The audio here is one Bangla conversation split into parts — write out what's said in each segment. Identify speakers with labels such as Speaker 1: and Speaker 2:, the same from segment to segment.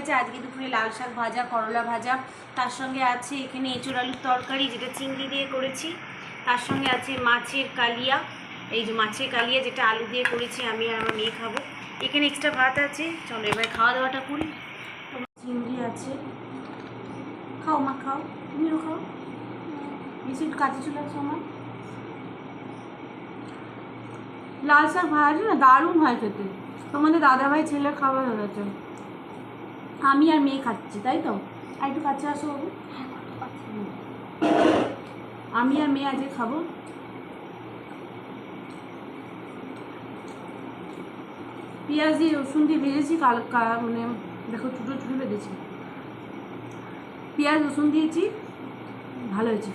Speaker 1: আছে আজকে দুপুরে লাল শাক ভাজা, করলা ভাজা, তার সঙ্গে আছে এখানে এঁচোড় আলুর তরকারি যেটা চিংড়ি দিয়ে করেছি, তার সঙ্গে আছে মাছের কালিয়া, এই যে মাছের কালিয়া যেটা আলু দিয়ে করেছি আমি আর আমার মেয়ে খাবো। এখানে এক্সট্রা ভাত আছে। চলো এবার খাওয়া দাওয়াটা করি। চিংড়ি আছে, খাও মা খাও, তুমিও খাও, বেশি কাছে চলে আসো আমার। লাল শাক ভাজা না দারুণ হয় খেতে, তোমাদের দাদাভাই ছেলে খাবার হয়ে গেছে, আমি আর মেয়ে খাচ্ছি তাই তো। আর একটু কাছে আসো বাবু, আমি আর মেয়ে আজকে খাবো। পেঁয়াজ দিয়ে রসুন দিয়ে ভেজেছি মানে দেখো ছোটো ছোটো ভেজেছি, পেঁয়াজ রসুন দিয়েছি, ভালো হয়েছে।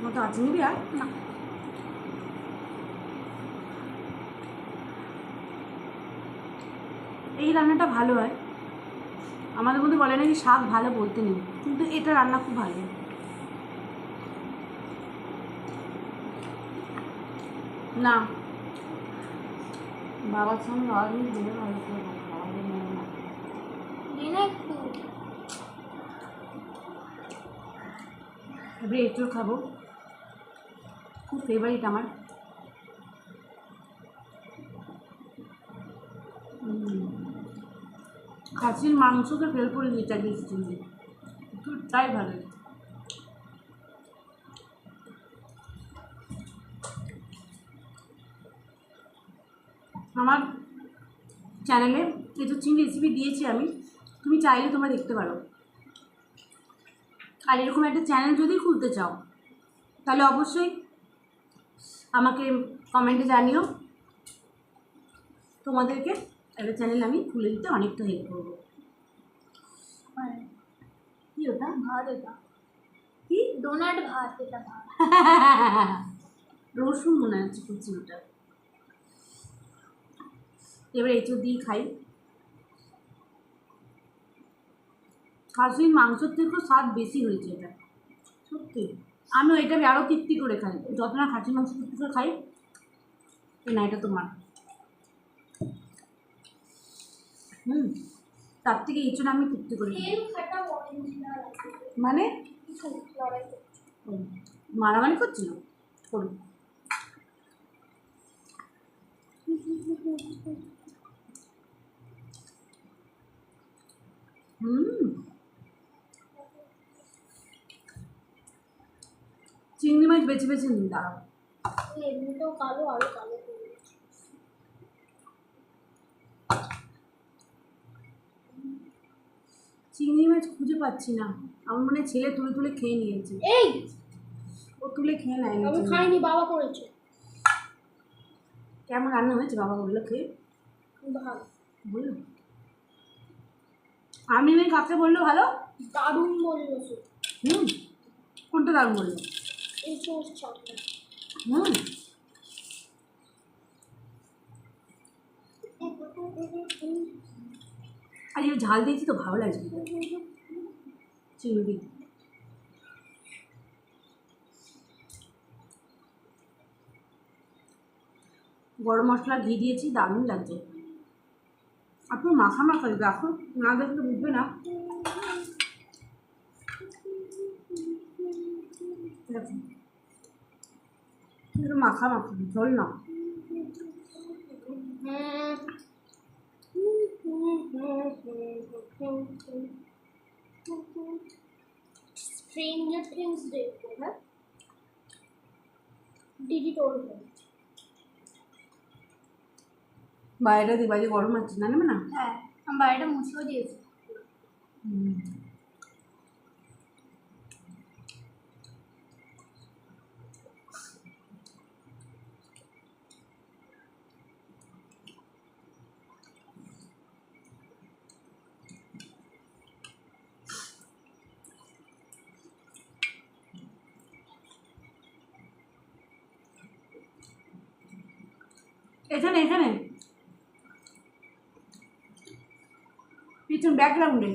Speaker 1: মতো আছে নিবি আর না, এই রান্নাটা ভালো হয়। আমাদের মধ্যে বলে নাকি শাক ভালো বলতে নেই, কিন্তু এটা রান্না খুব ভালো। না বাবার সঙ্গে আওয়াজ দিলে ভালো করে এবারে এঁচোড় খাবো, খুব ফেভারিট আমার। খাসির মাংসকে ফেল করে দিয়েছে দিচ্ছি, তাই ভালো। আমার চ্যানেলে এঁচোড় চিংড়ি রেসিপি দিয়েছি আমি, তুমি চাইলে তোমরা দেখতে পারো। আর এরকম একটা চ্যানেল যদি খুলতে চাও তাহলে অবশ্যই আমাকে কমেন্টে জানিও, তোমাদেরকে একটা চ্যানেল আমি খুলে দিতে অনেকটা হেল্প করবো। কি ওটা? ভাত, এটা কি ডোনাট ভাত, এটা ভাত রসুন মনে হচ্ছে কুচি ওটা। এবার এঁচোড় দিয়ে খাই। খাসির মাংসের থেকেও স্বাদ বেশি হয়েছে এটা, সত্যি। আমিও এটা আরও তৃপ্তি করে খাই, যত না খাসির মাংস তৃপ্তি করে খাই। না এটা তোমার, তার থেকে এঁচোড় আমি তৃপ্তি করে খাই। মানে মারামারি করছিল, করুন। চিংড়ি মাছ বেছে বেছে নিন, দাঁড়াও। এমনিতেও কালো, আরো কালো। চিংড়ি মাছ খুঁজে পাচ্ছি না, আমার মনে ছেলে তুলে তুলে খেয়ে নিয়েছে। এই ও তুলে খেয়ে নেয়, আমি খাইনি, বাবা করেছে। কেমন রান্না হয়েছে বাবা বললো খেয়ে? ভালো বললো, আমি মেয়ে কাকে বললো ভালো? দারুণ বললো। কোনটা দারুণ বললো? এই আর এই ঝাল দিয়েছি তো ভালো লাগছে চিংড়ি। গরম মশলা ঘি দিয়েছি, দারুণ লাগছে। আপনি মাখা মাখা দেখো, না দেখলে বুঝবে না। মাখা মাখা ঝোল না। Stranger Things দেখবো, হ্যাঁ দিদি তোর বাইরেটা দিবাজি গরম আছে না, নেবে না? হ্যাঁ আমি বাইরেটা মুছেও দিয়েছি। এখানে এখানে পিছন ব্যাকগ্রাউন্ডে,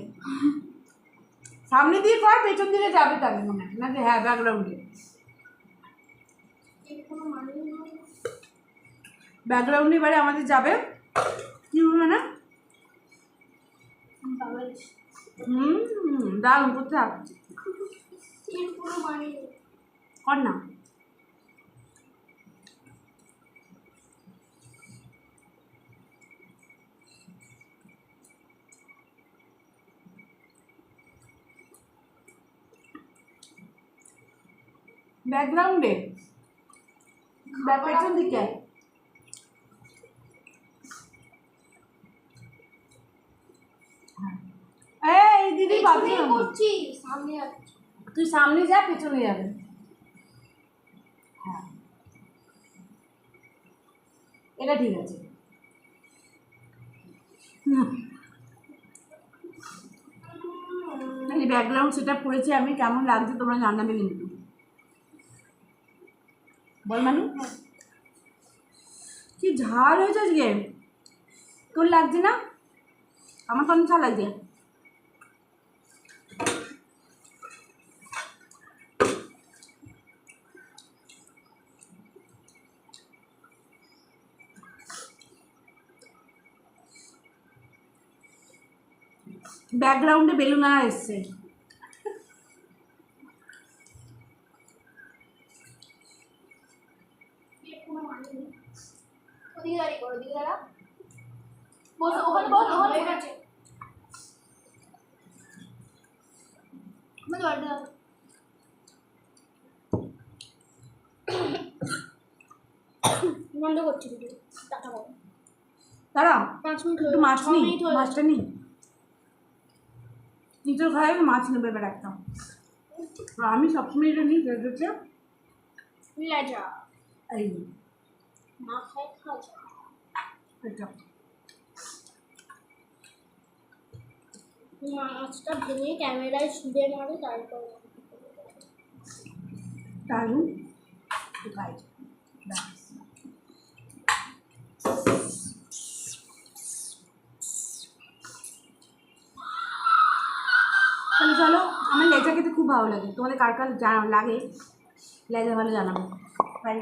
Speaker 1: সামনে দিয়ে কর, পেছন দিকে যাবে তাহলে মনে হয় না যে, হ্যাঁ ব্যাকগ্রাউন্ডে। কোনো
Speaker 2: ব্যাকগ্রাউন্ডে এবারে আমাদের যাবে কি বলবে না দারুণ করতে কর না ব্যাকগ্রাউন্ডে পেছন দিকে এই দিদি
Speaker 3: করছি সামনে
Speaker 2: তুই সামনে যা পেছনে যাবে হ্যাঁ এটা ঠিক আছে এই ব্যাকগ্রাউন্ড সেটআপ করেছি আমি কেমন লাগছে তোমরা জানাবে কিন্তু বল মানু কি ঝাল হয়েছে আজকে তোর লাগছে না আমার কেমন ঝাল লাগছে ব্যাকগ্রাউন্ডে বেলুন আর এসছে
Speaker 3: ওদিকে দাঁড়িয়ে করো, ওদিকে দাঁড়া। বসো, ওখানে বসো, ওখানে বসো। আমাদের বাড়িতে দাও। বন্ধ করছি ভিডিও। টাটা বলো।
Speaker 2: দাঁড়া
Speaker 3: 5 মিনিট
Speaker 2: একটু মাছ নিই মাছটা নিই নিজের ঘরে মাছ নেবে এবার একটা আমি সবসময় এটা নিই যেটা
Speaker 3: লেজা
Speaker 2: এই
Speaker 3: মাথায় খাজা
Speaker 2: এটা
Speaker 3: মাছটা ভেঙে ক্যামেরায় শুয়ে মারো তারপর
Speaker 2: দারুণ গাইড তাহলে চলো আমার লেজা খেতে খুব ভালো লাগে তোমাদের কার কার লাগে লেজা ভালো জানাবো বাই